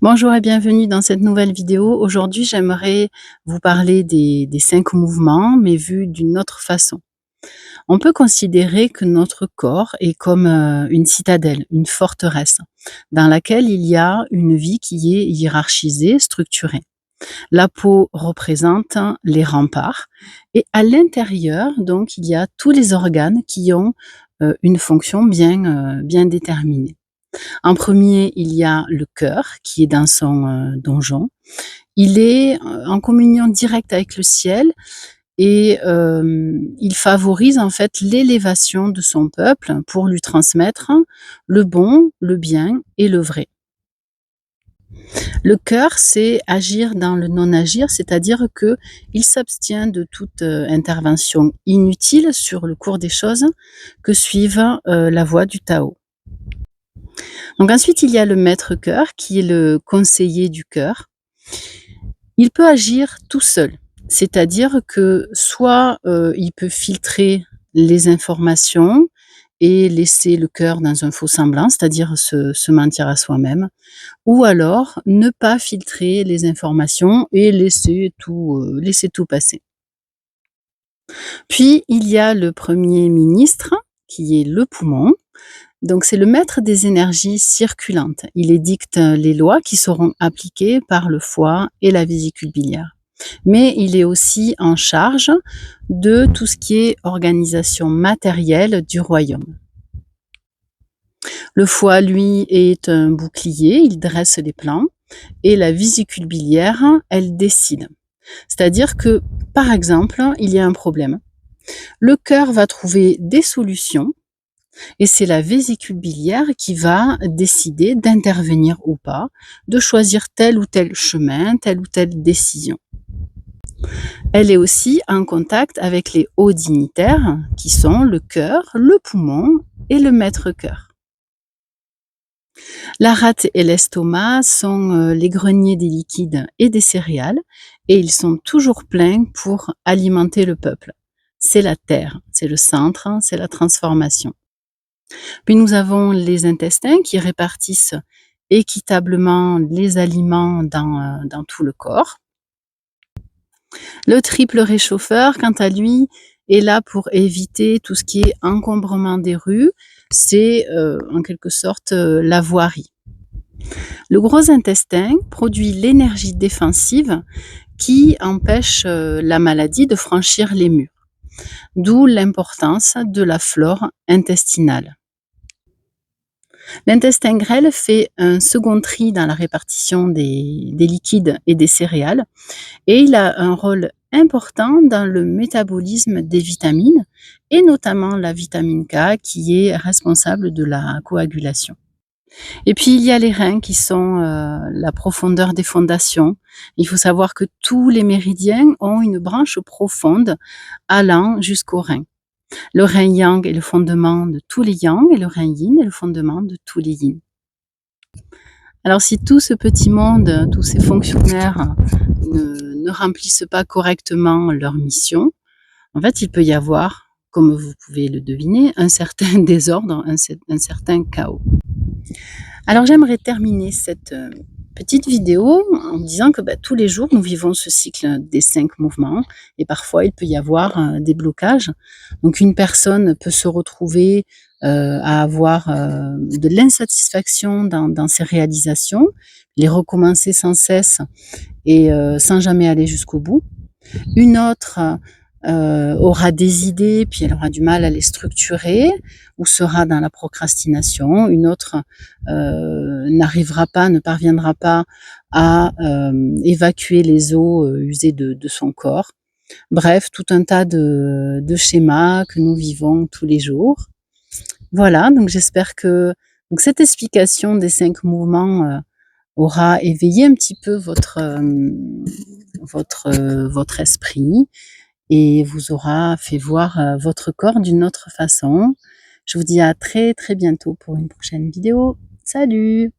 Bonjour et bienvenue dans cette nouvelle vidéo. Aujourd'hui, j'aimerais vous parler des 5 mouvements, mais vus d'une autre façon. On peut considérer que notre corps est comme une citadelle, une forteresse, dans laquelle il y a une vie qui est hiérarchisée, structurée. La peau représente les remparts et à l'intérieur, donc, il y a tous les organes qui ont une fonction bien déterminée. En premier, il y a le cœur qui est dans son donjon. Il est en communion directe avec le ciel et il favorise en fait l'élévation de son peuple pour lui transmettre le bon, le bien et le vrai. Le cœur, c'est agir dans le non-agir, c'est-à-dire que il s'abstient de toute intervention inutile sur le cours des choses que suivent la voie du Tao. Donc ensuite, il y a le maître-cœur qui est le conseiller du cœur. Il peut agir tout seul, c'est-à-dire que soit il peut filtrer les informations et laisser le cœur dans un faux semblant, c'est-à-dire se mentir à soi-même, ou alors ne pas filtrer les informations et laisser tout passer. Puis il y a le premier ministre qui est le poumon. Donc c'est le maître des énergies circulantes. Il édicte les lois qui seront appliquées par le foie et la vésicule biliaire. Mais il est aussi en charge de tout ce qui est organisation matérielle du royaume. Le foie, lui, est un bouclier, il dresse les plans, et la vésicule biliaire, elle décide. C'est-à-dire que, par exemple, il y a un problème. Le cœur va trouver des solutions et c'est la vésicule biliaire qui va décider d'intervenir ou pas, de choisir tel ou tel chemin, telle ou telle décision. Elle est aussi en contact avec les hauts dignitaires qui sont le cœur, le poumon et le maître-cœur. La rate et l'estomac sont les greniers des liquides et des céréales et ils sont toujours pleins pour alimenter le peuple. C'est la terre, c'est le centre, c'est la transformation. Puis nous avons les intestins qui répartissent équitablement les aliments dans tout le corps. Le triple réchauffeur, quant à lui, est là pour éviter tout ce qui est encombrement des rues. C'est en quelque sorte la voirie. Le gros intestin produit l'énergie défensive qui empêche la maladie de franchir les murs. D'où l'importance de la flore intestinale. L'intestin grêle fait un second tri dans la répartition des liquides et des céréales et il a un rôle important dans le métabolisme des vitamines et notamment la vitamine K qui est responsable de la coagulation. Et puis il y a les reins qui sont la profondeur des fondations. Il faut savoir que tous les méridiens ont une branche profonde allant jusqu'aux reins. Le rein yang est le fondement de tous les yang et le rein yin est le fondement de tous les yin. Alors si tout ce petit monde, tous ces fonctionnaires ne remplissent pas correctement leur mission, en fait il peut y avoir, comme vous pouvez le deviner, un certain désordre, un certain chaos. Alors j'aimerais terminer cette petite vidéo en disant que tous les jours nous vivons ce cycle des 5 mouvements et parfois il peut y avoir des blocages. Donc une personne peut se retrouver à avoir de l'insatisfaction dans ses réalisations, les recommencer sans cesse et sans jamais aller jusqu'au bout. Une autre aura des idées, puis elle aura du mal à les structurer, ou sera dans la procrastination. Une autre n'arrivera pas, ne parviendra pas à évacuer les eaux usées de son corps. Bref, tout un tas de schémas que nous vivons tous les jours. Voilà, donc j'espère que cette explication des 5 mouvements aura éveillé un petit peu votre esprit et vous aura fait voir votre corps d'une autre façon. Je vous dis à très très bientôt pour une prochaine vidéo. Salut!